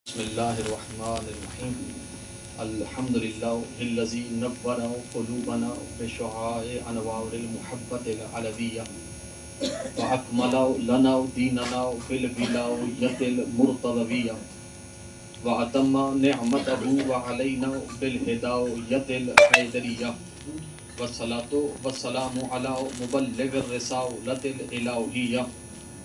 بسم اللہ الرحمن الرحیم الحمد للہ الذی نور قلوبنا بشعاع انوار المحبت العلویہ واکمل لنا دیننا بالولایۃ المرتضویہ واتم نعمتہ علینا بالہدایۃ الحیدریہ والصلاۃ والسلام علی مبلغ الرسالۃ الالہیہ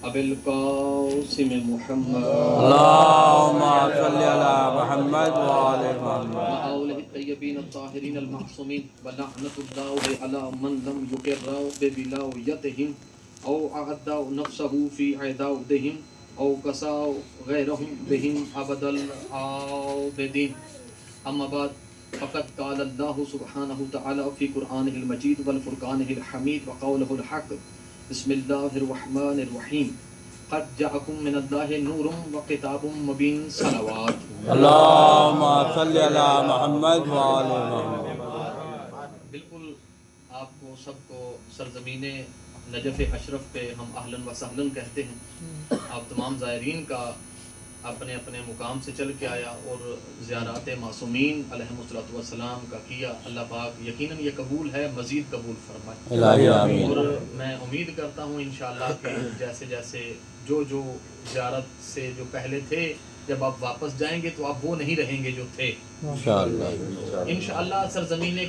ابی القاسم محمد اللهم صل على محمد وآل محمد وآلہ الطیبین الطاہرین المعصومین ولعنۃ اللہ علی من لم یقر بولایتہم او اعد نفسہ فی عداودہم او کسا غیرہم بہم ابد العابدین. اما بعد فقد قال اللہ سبحانہ تعالی فی قرآنہ المجید والفرقانہ الحمید وقولہ الحق. بسم اللہ الرحمن الرحیم قد جاءکم من اللہ نور وکتاب مبین. صلوات. اللهم صل على محمد وآل محمد. بالکل آپ کو سب کو سرزمین نجف اشرف پہ ہم اہلاً و سہلاً کہتے ہیں. آپ تمام زائرین کا اپنے اپنے مقام سے چل کے آیا اور زیارات معصومین علیہم الصلوۃ والسلام کا کیا. اللہ پاک یقیناً یہ قبول ہے، مزید قبول فرمائے. الہی آمین. اور میں امید کرتا ہوں انشاءاللہ کہ جیسے جیسے جو زیارت سے جو پہلے تھے، جب آپ واپس جائیں گے تو آپ وہ نہیں رہیں گے جو تھے انشاءاللہ. انشاءاللہ. سرزمین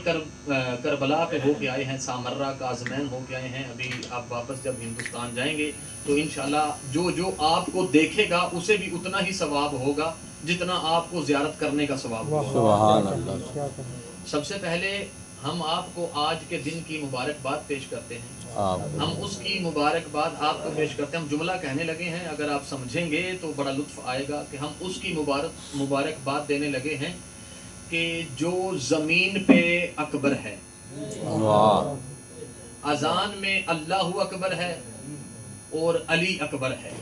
کربلا پہ ہو کے آئے ہیں، سامرہ کاظمین ہو کے آئے ہیں. ابھی آپ واپس جب ہندوستان جائیں گے تو انشاءاللہ جو آپ کو دیکھے گا اسے بھی اتنا ہی ثواب ہوگا جتنا آپ کو زیارت کرنے کا ثواب ہوگا. سبحان اللہ. سب سے پہلے ہم آپ کو آج کے دن کی مبارکباد پیش کرتے ہیں. ہم اس کی مبارکباد آپ کو پیش کرتے ہیں. ہم جملہ کہنے لگے ہیں، اگر آپ سمجھیں گے تو بڑا لطف آئے گا کہ ہم اس کی مبارکباد دینے لگے ہیں کہ جو زمین پہ اکبر ہے. واہ. اذان میں اللہ اکبر ہے اور علی اکبر ہے.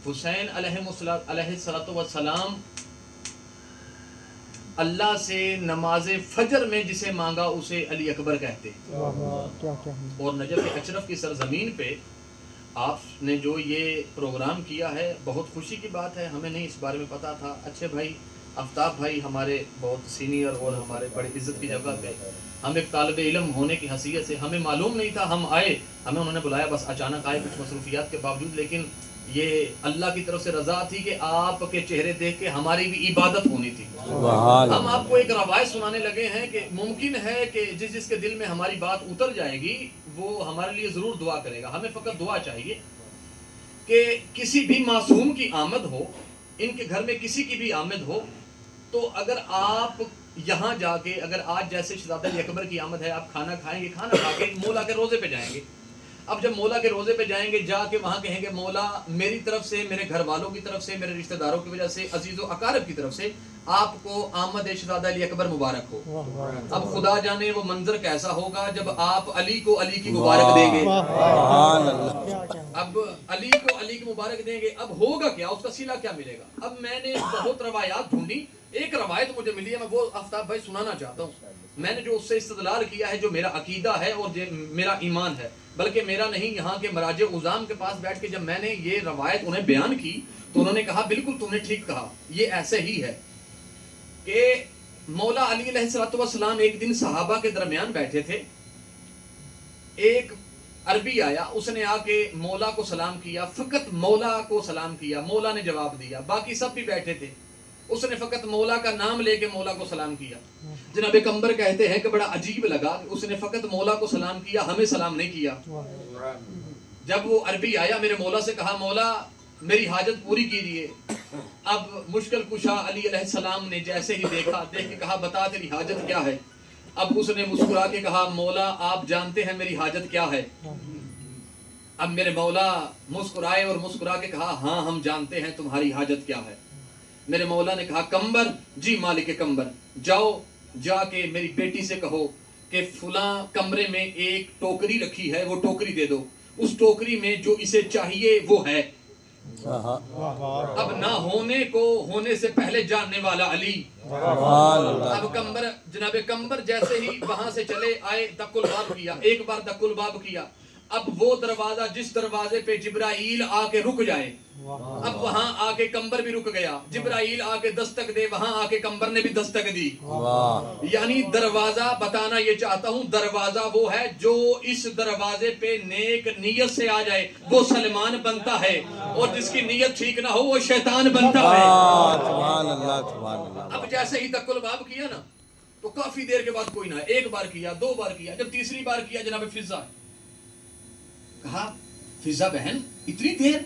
حسین علیہ الصلوۃ والسلام اللہ سے نماز فجر میں جسے مانگا اسے علی اکبر کہتے. اور نجف اشرف کی سرزمین پہ آپ نے جو یہ پروگرام کیا ہے بہت خوشی کی بات ہے. ہمیں نہیں اس بارے میں پتا تھا. اچھے بھائی آفتاب بھائی ہمارے بہت سینئر اور ہمارے بڑے عزت کی جگہ پہ، ہم ایک طالب علم ہونے کی حیثیت سے ہمیں معلوم نہیں تھا. ہم آئے، ہمیں انہوں نے بلایا، بس اچانک آئے کچھ مصروفیات کے باوجود، لیکن یہ اللہ کی طرف سے رضا تھی کہ آپ کے چہرے دیکھ کے ہماری بھی عبادت ہونی تھی. ہم آپ کو ایک روایت سنانے لگے ہیں کہ ممکن ہے کہ جس کے دل میں ہماری بات اتر جائے گی وہ ہمارے لیے ضرور دعا کرے گا. ہمیں فقط دعا چاہیے کہ کسی بھی معصوم کی آمد ہو، ان کے گھر میں کسی کی بھی آمد ہو، تو اگر آپ یہاں جا کے، اگر آج جیسے شہزادہ علی اکبر کی آمد ہے، آپ کھانا کھائیں گے، کھانا کھا کے مولا کے روزے پہ جائیں گے. اب جب مولا کے روزے پہ جائیں گے، جا کے وہاں کہیں گے مولا میری طرف سے، میرے گھر والوں کی طرف سے، میرے رشتہ داروں کی وجہ سے، عزیز و اقارب کی طرف سے آپ کو آمد شہزادہ علی اکبر مبارک ہو. اب خدا جانے وہ منظر کیسا ہوگا جب آپ علی کو علی کی مبارک دیں گے. اب علی کو علی کی مبارک دیں گے، اب ہوگا کیا، اس کا صلہ کیا ملے گا. اب میں نے بہت روایات ڈھونڈی، ایک روایت مجھے ملی ہے، میں وہ آفتاب بھائی سنانا چاہتا ہوں. میں نے جو اس سے استدلال کیا ہے، جو میرا عقیدہ ہے اور میرا ایمان ہے، بلکہ میرا نہیں، یہاں کے مراجع عظام کے پاس بیٹھ کے جب میں نے یہ روایت انہیں بیان کی تو انہوں نے کہا بالکل تم نے ٹھیک کہا، یہ ایسے ہی ہے کہ مولا علی علیہ الصلوۃ والسلام ایک دن صحابہ کے درمیان بیٹھے تھے. ایک عربی آیا، اس نے آ کے مولا کو سلام کیا، فقط مولا کو سلام کیا، مولا نے جواب دیا. باقی سب بھی بیٹھے تھے، اس نے فقط مولا کا نام لے کے مولا کو سلام کیا. جناب کمبر کہتے ہیں کہ بڑا عجیب لگا کہ اس نے فقط مولا کو سلام کیا، ہمیں سلام نہیں کیا. جب وہ عربی آیا، میرے مولا سے کہا مولا میری حاجت پوری کیجیے. اب مشکل کشا علی علیہ السلام نے جیسے ہی دیکھ کے کہا بتا تیری حاجت کیا ہے. اب اس نے مسکرا کے کہا مولا آپ جانتے ہیں میری حاجت کیا ہے. اب میرے مولا مسکرائے اور مسکرا کے کہا ہاں ہم جانتے ہیں تمہاری حاجت کیا ہے. میرے مولا نے کہا کمبر، جی مالک کمبر، جاؤ جا کے میری بیٹی سے کہو کہ فلاں کمرے میں ایک ٹوکری رکھی ہے، وہ ٹوکری دے دو، اس ٹوکری میں جو اسے چاہیے وہ ہے. اب نہ ہونے کو ہونے سے پہلے جاننے والا علی. اب کمبر، جناب کمبر جیسے ہی وہاں سے چلے آئے، دق الباب کیا، ایک بار دق الباب کیا. اب وہ دروازہ جس دروازے پہ جبرائیل آ کے رک جائے، اب وہاں آ کے کمبر بھی رک گیا، جبرائیل آ کے دستک دے، وہاں آ کے کمبر نے بھی دستک دی۔ یعنی دروازہ بتانا یہ چاہتا ہوں، دروازہ وہ ہے جو اس دروازے پہ نیک نیت سے آ جائے وہ سلمان بنتا ہے، اور جس کی نیت ٹھیک نہ ہو وہ شیطان بنتا ہے۔ سبحان اللہ سبحان اللہ۔ اب جیسے ہی دق الباب کیا نا تو کافی دیر کے بعد کوئی نہ، ایک بار کیا، دو بار کیا، جب تیسری بار کیا جناب فضا، کہا فضا بہن اتنی دیر؟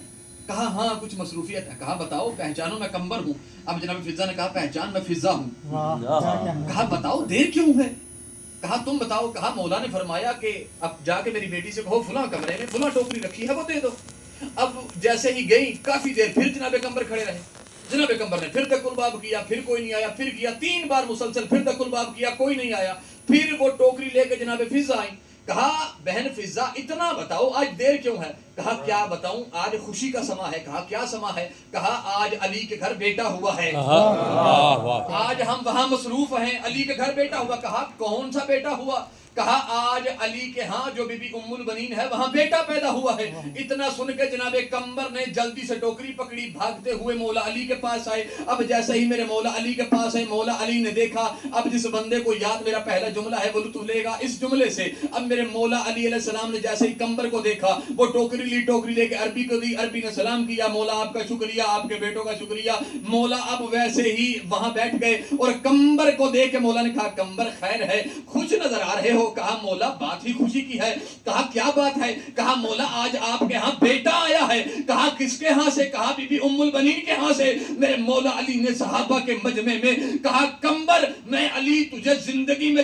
کہا ہاں کچھ مصروفیت ہے۔ کہا بتاؤ پہچانو میں کمبر ہوں۔ اب جناب فضا نے کہا پہچان میں فضا ہوں۔ کہا بتاؤ دیر کیوں ہے؟ کہا تم بتاؤ۔ کہا مولا نے فرمایا کہ اب جا کے میری بیٹی سے کہو فلاں کمرے میں فلاں ٹوکری رکھی ہے وہ دے دو۔ اب جیسے ہی گئی کافی دیر پھر جناب کمبر کھڑے رہے، جناب کمبر نے پھر دق الباب کیا، پھر کوئی نہیں آیا، پھر کیا 3 بار مسلسل، پھر دق الباب کیا کوئی نہیں آیا، پھر وہ ٹوکری لے کے جناب فضا آئی۔ کہا بہن فضا اتنا بتاؤ آج دیر کیوں ہے؟ کہا کیا بتاؤں، آج خوشی کا سما ہے۔ کہا کیا سما ہے؟ کہا آج علی کے گھر بیٹا ہوا ہے، آج ہم وہاں مصروف ہیں، علی کے گھر بیٹا ہوا۔ کہا کون سا بیٹا ہوا؟ کہا آج علی کے ہاں جو بی بی ام البنین ہے وہاں بیٹا پیدا ہوا ہے۔ اتنا سن کے جناب کمبر نے جلدی سے ٹوکری پکڑی، بھاگتے ہوئے مولا علی کے پاس آئے۔ اب جیسے ہی میرے مولا علی کے پاس آئے، مولا علی نے دیکھا اب جس بندے کو یاد میرا پہلا جملہ ہے وہ لطف لے گا اس جملے سے۔ اب میرے مولا علی علیہ السلام نے جیسے ہی کمبر کو دیکھا، وہ ٹوکری لی، ٹوکری لے کے عربی کو دی، عربی نے سلام کیا، مولا آپ کا شکریہ، آپ کے بیٹوں کا شکریہ۔ مولا اب ویسے ہی وہاں بیٹھ گئے اور کمبر کو دیکھ کے مولا نے کہا کمبر خیر ہے، خوش نظر آ رہے ہو؟ کہا مولا بات ہی خوشی کی ہے۔ کہا کیا بات ہے؟ کہا مولا آج آپ کے ہاں بیٹا آیا ہے۔ کہا کس کے ہاں سے؟ کہا بی بی ام البنین کے ہاں سے۔ میرے مولا علی نے صحابہ کے مجمع میں کہا کمبر میں علی تجھے زندگی میں